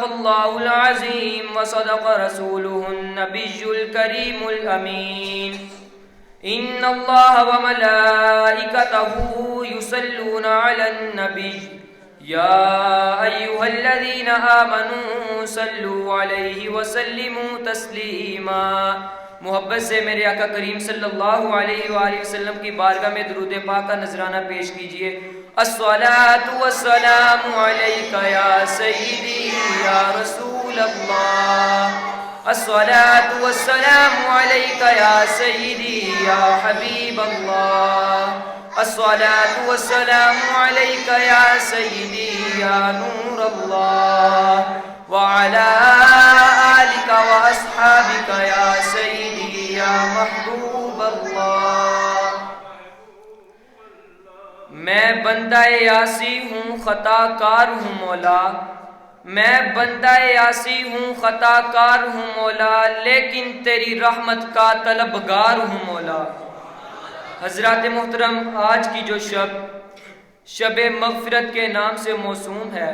الله العظيم وصدق رسوله النبي الكريم الأمين إن الله وملائكته يصلون على النبي يا أيها الذين آمنوا صلوا عليه وسلموا تسلیما۔ محبت سے میرے آقا کریم صلی اللہ علیہ وآلہ وسلم کی بارگاہ میں درود پاک کا نذرانہ پیش کیجئے۔ الصلاۃ والسلام علیک یا سیدی یا رسول اللہ، الصلاۃ والسلام علیک یا سیدی یا حبیب اللہ، الصلاۃ والسلام علیک یا سیدی یا نور اللہ، وعلی آلک واصحابک یا سیدی یا محبوب اللہ۔ میں بندہ یاسی ہوں خطا کار ہوں مولا، میں بندہ یاسی ہوں خطا کار ہوں مولا، لیکن تیری رحمت کا طلبگار ہوں مولا۔ حضرات محترم، آج کی جو شب مغفرت کے نام سے موسوم ہے،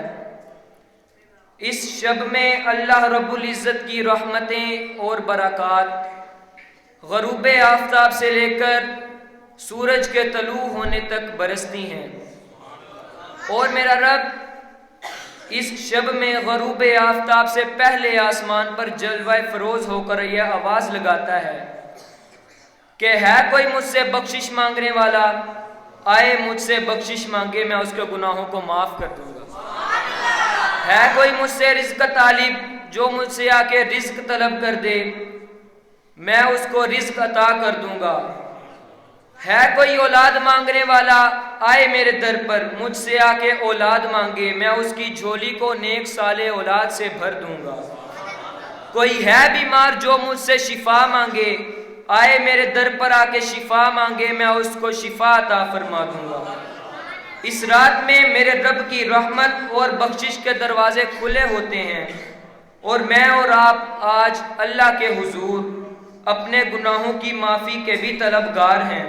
اس شب میں اللہ رب العزت کی رحمتیں اور برکات غروب آفتاب سے لے کر سورج کے طلوع ہونے تک برستی ہیں، اور میرا رب اس شب میں غروب آفتاب سے پہلے آسمان پر جلوہ فروز ہو کر یہ آواز لگاتا ہے کہ ہے کوئی مجھ سے بخشش مانگنے والا، آئے مجھ سے بخشش مانگے، میں اس کے گناہوں کو معاف کر دوں گا۔ ہے کوئی مجھ سے رزق طالب، جو مجھ سے آ کے رزق طلب کر دے، میں اس کو رزق عطا کر دوں گا۔ ہے کوئی اولاد مانگنے والا، آئے میرے در پر مجھ سے آ کے اولاد مانگے، میں اس کی جھولی کو نیک صالح اولاد سے بھر دوں گا۔ کوئی ہے بیمار جو مجھ سے شفا مانگے، آئے میرے در پر آ کے شفا مانگے، میں اس کو شفا عطا فرما دوں گا۔ اس رات میں میرے رب کی رحمت اور بخشش کے دروازے کھلے ہوتے ہیں، اور میں اور آپ آج اللہ کے حضور اپنے گناہوں کی معافی کے بھی طلبگار ہیں،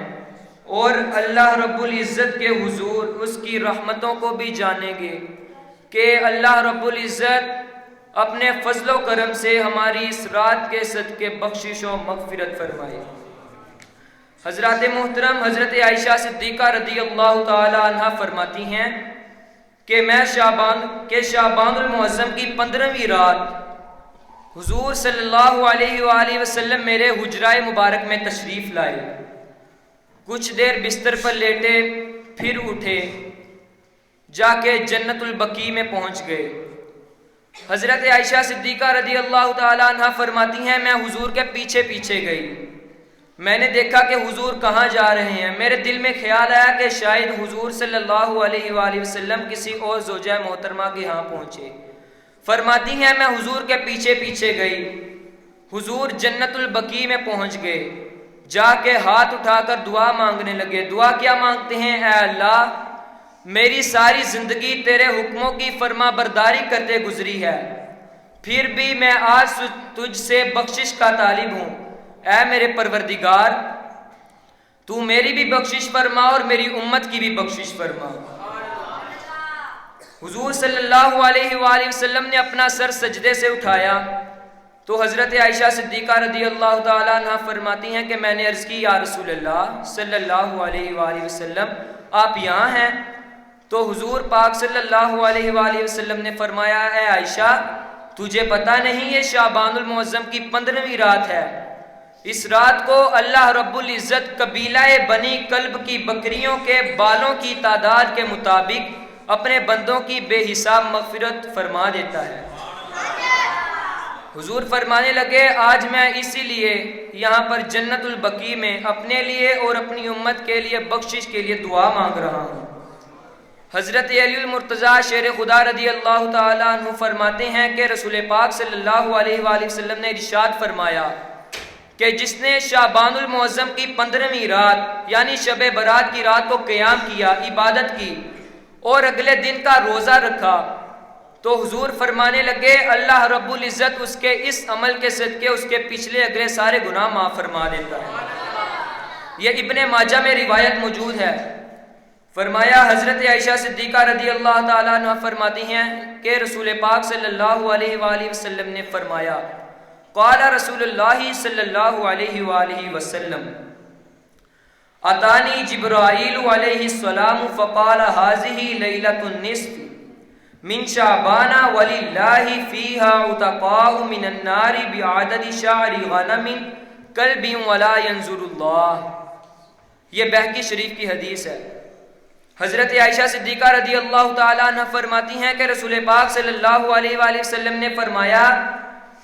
اور اللہ رب العزت کے حضور اس کی رحمتوں کو بھی جانیں گے کہ اللہ رب العزت اپنے فضل و کرم سے ہماری اس رات کے صدقے بخشش و مغفرت فرمائے۔ حضرات محترم، حضرت عائشہ صدیقہ رضی اللہ تعالی عنہ فرماتی ہیں کہ شعبان المعظم کی 15ویں رات حضور صلی اللہ علیہ وآلہ وسلم میرے حجرہ مبارک میں تشریف لائے، کچھ دیر بستر پر لیٹے، پھر اٹھے، جا کے جنت البقیع میں پہنچ گئے۔ حضرت عائشہ صدیقہ رضی اللہ تعالی عنہ فرماتی ہیں میں حضور کے پیچھے پیچھے گئی، میں نے دیکھا کہ حضور کہاں جا رہے ہیں، میرے دل میں خیال آیا کہ شاید حضور صلی اللہ علیہ وآلہ وسلم کسی اور زوجہ محترمہ کے ہاں پہنچے۔ فرماتی ہیں میں حضور کے پیچھے پیچھے گئی، حضور جنت البقیع میں پہنچ گئے، جا کے ہاتھ اٹھا کر دعا مانگنے لگے۔ دعا کیا مانگتے ہیں؟ اے اللہ، میری ساری زندگی تیرے حکموں کی فرما برداری کرتے گزری ہے، پھر بھی میں آج تجھ سے بخشش کا طالب ہوں۔ اے میرے پروردگار، تو میری بھی بخشش فرما اور میری امت کی بھی بخشش فرما۔ حضور صلی اللہ علیہ وآلہ وسلم نے اپنا سر سجدے سے اٹھایا تو حضرت عائشہ صدیقہ رضی اللہ تعالیٰ عنہ فرماتی ہیں کہ میں نے عرض کی یا رسول اللہ صلی اللہ علیہ وآلہ وسلم، آپ یہاں ہیں؟ تو حضور پاک صلی اللہ علیہ وآلہ وسلم نے فرمایا اے عائشہ، تجھے پتہ نہیں یہ شعبان المعظم کی 15ویں رات ہے، اس رات کو اللہ رب العزت قبیلہ بنی کلب کی بکریوں کے بالوں کی تعداد کے مطابق اپنے بندوں کی بے حساب مغفرت فرما دیتا ہے۔ حضور فرمانے لگے آج میں اسی لیے یہاں پر جنت البقیع میں اپنے لیے اور اپنی امت کے لیے بخشش کے لیے دعا مانگ رہا ہوں۔ حضرت علی المرتضیٰ شیر خدا رضی اللہ تعالیٰ عنہ فرماتے ہیں کہ رسول پاک صلی اللہ علیہ وآلہ وسلم نے ارشاد فرمایا کہ جس نے شعبان المعظم کی 15ویں رات یعنی شب برات کی رات کو قیام کیا، عبادت کی اور اگلے دن کا روزہ رکھا، تو حضور فرمانے لگے اللہ رب العزت اس کے اس عمل کے صدقے اس کے پچھلے اگلے سارے گناہ معاف فرما دیتا ہے۔ یہ ابن ماجہ میں روایت موجود ہے۔ فرمایا حضرت عائشہ صدیقہ رضی اللہ تعالیٰ عنہ فرماتی ہیں کہ رسول پاک صلی اللہ علیہ وآلہ وسلم نے فرمایا، قال رسول اللہ صلی اللہ علیہ وآلہ وسلم اتانی جبرائیل علیہ السلام فقال هذه لیلۃ النصف من شعبان وللہ فیہا عتقاء من النار بعدد شعر غنم کلب ولا ينظر اللہ۔ یہ بہقی شریف کی حدیث ہے۔ حضرت عائشہ صدیقہ رضی اللہ تعالیٰ عنہ فرماتی ہیں کہ رسول پاک صلی اللہ علیہ وآلہ وسلم نے فرمایا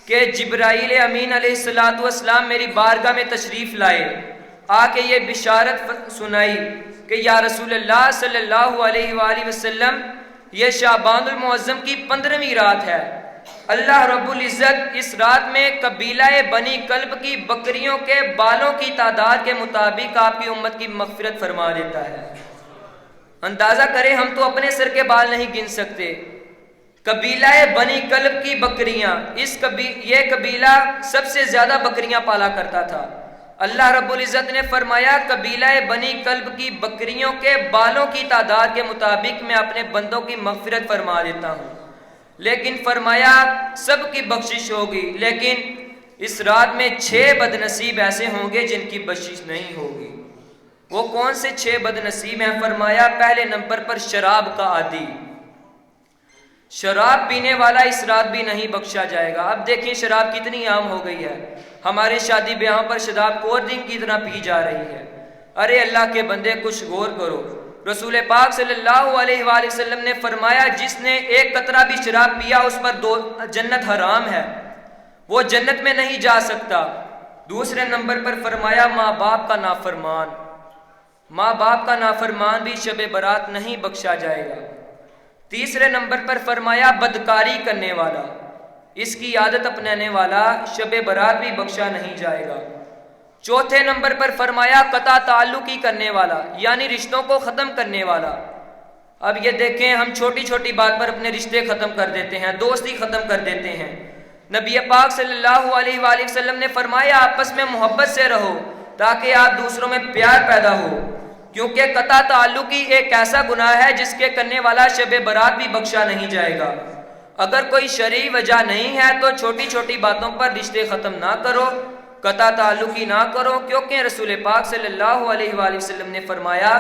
کہ جبرائیل امین علیہ السلام میری بارگاہ میں تشریف لائے، آ کے یہ بشارت سنائی کہ یا رسول اللہ صلی اللہ علیہ وآلہ وسلم یہ شعبان المعظم کی 15ویں رات ہے، اللہ رب العزت اس رات میں قبیلہ بنی کلب کی بکریوں کے بالوں کی تعداد کے مطابق آپ کی امت کی مغفرت فرما دیتا ہے۔ اندازہ کریں، ہم تو اپنے سر کے بال نہیں گن سکتے، قبیلہ بنی کلب کی بکریاں، یہ قبیلہ سب سے زیادہ بکریاں پالا کرتا تھا۔ اللہ رب العزت نے فرمایا قبیلہ بنی کلب کی بکریوں کے بالوں کی تعداد کے مطابق میں اپنے بندوں کی مغفرت فرما دیتا ہوں، لیکن فرمایا سب کی بخشش ہوگی، لیکن اس رات میں 6 بدنصیب ایسے ہوں گے جن کی بخشش نہیں ہوگی۔ وہ کون سے 6 بدنصیب ہیں؟ فرمایا پہلے نمبر پر شراب کا عادی، شراب پینے والا اس رات بھی نہیں بخشا جائے گا۔ اب دیکھیں شراب کتنی عام ہو گئی ہے، ہمارے شادی بیاہوں پر شراب کولڈ ڈرنک کی طرح پی جا رہی ہے۔ ارے اللہ کے بندے کچھ غور کرو، رسول پاک صلی اللہ علیہ وآلہ وسلم نے فرمایا جس نے ایک قطرہ بھی شراب پیا اس پر جنت حرام ہے، وہ جنت میں نہیں جا سکتا۔ دوسرے نمبر پر فرمایا ماں باپ کا نافرمان، ماں باپ کا نافرمان بھی شب برات نہیں بخشا جائے گا۔ تیسرے نمبر پر فرمایا بدکاری کرنے والا، اس کی عادت اپنانے والا شب برات بھی بخشا نہیں جائے گا۔ چوتھے نمبر پر فرمایا قطع تعلقی کرنے والا، یعنی رشتوں کو ختم کرنے والا۔ اب یہ دیکھیں ہم چھوٹی چھوٹی بات پر اپنے رشتے ختم کر دیتے ہیں، دوستی ختم کر دیتے ہیں۔ نبی پاک صلی اللہ علیہ وآلہ وسلم نے فرمایا آپس میں محبت سے رہو تاکہ آپ دوسروں میں پیار پیدا ہو، کیونکہ قطع تعلقی ایک ایسا گناہ ہے جس کے کرنے والا شب برات بھی بخشا نہیں جائے گا۔ اگر کوئی شرعی وجہ نہیں ہے تو چھوٹی چھوٹی باتوں پر رشتے ختم نہ کرو، قطع تعلقی نہ کرو، کیونکہ رسول پاک صلی اللہ علیہ وآلہ وسلم نے فرمایا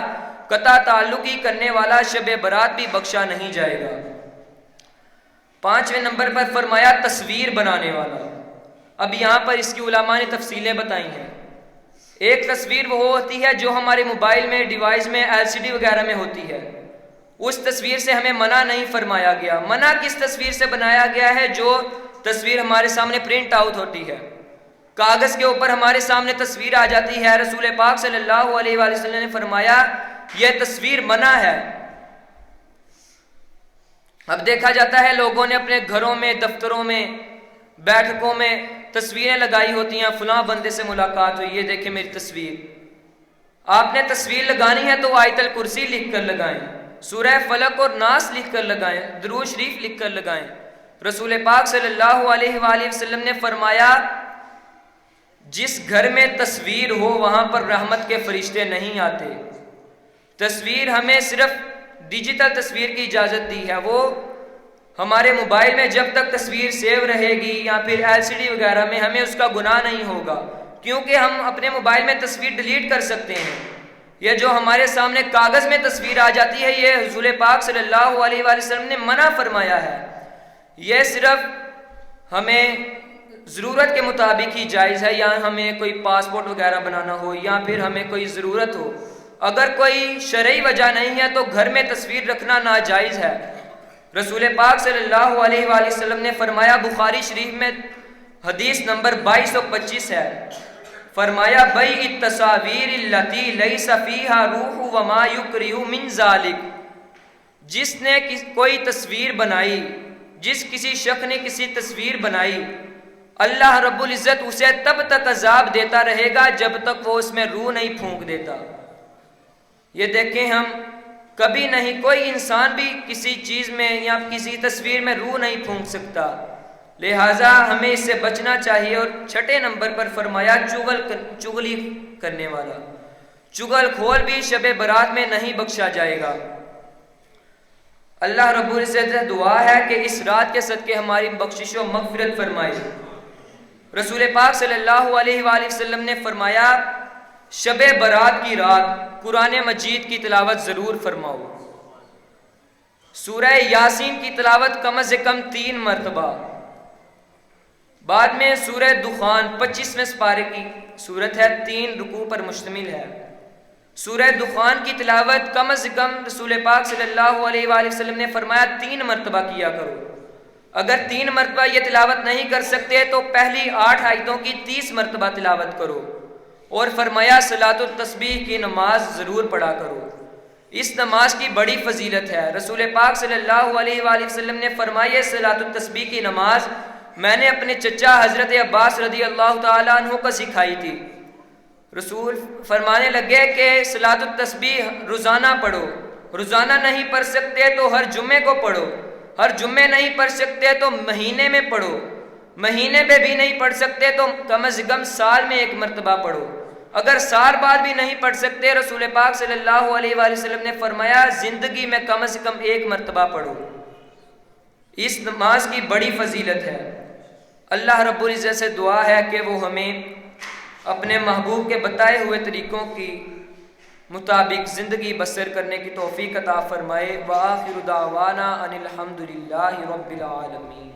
قطع تعلقی کرنے والا شب برات بھی بخشا نہیں جائے گا۔ پانچویں نمبر پر فرمایا تصویر بنانے والا۔ اب یہاں پر اس کی علماء نے تفصیلیں بتائی ہیں۔ ایک تصویر وہ ہوتی ہے جو ہمارے موبائل میں، ڈیوائس میں، LCD وغیرہ میں ہوتی ہے، اس تصویر سے ہمیں منع نہیں فرمایا گیا۔ منع کس تصویر سے بنایا گیا ہے؟ جو تصویر ہمارے سامنے پرنٹ آؤٹ ہوتی ہے، کاغذ کے اوپر ہمارے سامنے تصویر آ جاتی ہے۔ رسول پاک صلی اللہ علیہ وآلہ وسلم نے فرمایا یہ تصویر منع ہے۔ اب دیکھا جاتا ہے لوگوں نے اپنے گھروں میں، دفتروں میں، بیٹھکوں میں تصویریں لگائی ہوتی ہیں، فلاں بندے سے ملاقات ہوئی، یہ دیکھیں میری تصویر۔ آپ نے تصویر لگانی ہے تو آیت الکرسی لکھ کر لگائیں، سورہ فلق اور ناس لکھ کر لگائیں، درود شریف لکھ کر لگائیں۔ رسول پاک صلی اللہ علیہ وآلہ وسلم نے فرمایا جس گھر میں تصویر ہو وہاں پر رحمت کے فرشتے نہیں آتے۔ تصویر ہمیں صرف ڈیجیٹل تصویر کی اجازت دی ہے، وہ ہمارے موبائل میں جب تک تصویر سیو رہے گی یا پھر LCD وغیرہ میں ہمیں اس کا گناہ نہیں ہوگا، کیونکہ ہم اپنے موبائل میں تصویر ڈیلیٹ کر سکتے ہیں۔ یہ جو ہمارے سامنے کاغذ میں تصویر آ جاتی ہے یہ حضور پاک صلی اللہ علیہ وآلہ وسلم نے منع فرمایا ہے۔ یہ صرف ہمیں ضرورت کے مطابق ہی جائز ہے، یا ہمیں کوئی پاسپورٹ وغیرہ بنانا ہو یا پھر ہمیں کوئی ضرورت ہو۔ اگر کوئی شرعی وجہ نہیں ہے تو گھر میں تصویر رکھنا ناجائز ہے۔ رسول پاک صلی اللہ علیہ وآلہ وسلم نے فرمایا، بخاری شریف میں حدیث نمبر 2225 ہے، فرمایا بیع التصاویر التی لیس فیہا روح وما یکرہ من ذالک، جس نے کوئی تصویر بنائی، جس کسی شخص نے کسی تصویر بنائی، اللہ رب العزت اسے تب تک عذاب دیتا رہے گا جب تک وہ اس میں روح نہیں پھونک دیتا۔ یہ دیکھیں ہم کبھی نہیں، کوئی انسان بھی کسی چیز میں یا کسی تصویر میں روح نہیں پھونک سکتا، لہٰذا ہمیں اس سے بچنا چاہیے۔ اور چھٹے نمبر پر فرمایا چغلی کرنے والا، چغل کھول بھی شب برات میں نہیں بخشا جائے گا۔ اللہ رب العزت سے دعا ہے کہ اس رات کے صدقے ہماری بخشش و مغفرت فرمائے۔ رسول پاک صلی اللہ علیہ وآلہ وسلم نے فرمایا شب برات کی رات قرآن مجید کی تلاوت ضرور فرماؤ۔ سورہ یاسین کی تلاوت کم از کم 3 مرتبہ، بعد میں سورہ دخان 25ویں سپارے کی سورت ہے، 3 رکوع پر مشتمل ہے۔ سورہ دخان کی تلاوت کم از کم رسول پاک صلی اللہ علیہ وآلہ وسلم نے فرمایا 3 مرتبہ کیا کرو۔ اگر 3 مرتبہ یہ تلاوت نہیں کر سکتے تو پہلی 8 آیتوں کی 30 مرتبہ تلاوت کرو، اور فرمایا صلاۃ التسبیح کی نماز ضرور پڑھا کرو۔ اس نماز کی بڑی فضیلت ہے۔ رسول پاک صلی اللہ علیہ وآلہ وسلم نے فرمایا صلاۃ التسبیح کی نماز میں نے اپنے چچا حضرت عباس رضی اللہ تعالیٰ عنہ کو سکھائی تھی۔ رسول فرمانے لگے کہ صلاۃ التسبیح روزانہ پڑھو، روزانہ نہیں پڑھ سکتے تو ہر جمعے کو پڑھو، ہر جمعے نہیں پڑھ سکتے تو مہینے میں پڑھو، مہینے میں بھی نہیں پڑھ سکتے تو کم از کم سال میں 1 مرتبہ پڑھو، اگر سال بعد بھی نہیں پڑھ سکتے رسول پاک صلی اللہ علیہ وآلہ وسلم نے فرمایا زندگی میں کم از کم 1 مرتبہ پڑھو۔ اس نماز کی بڑی فضیلت ہے۔ اللہ رب العزت سے دعا ہے کہ وہ ہمیں اپنے محبوب کے بتائے ہوئے طریقوں کی مطابق زندگی بسر کرنے کی توفیق عطا فرمائے۔ وآخر دعوانا ان الحمد للہ رب العالمین۔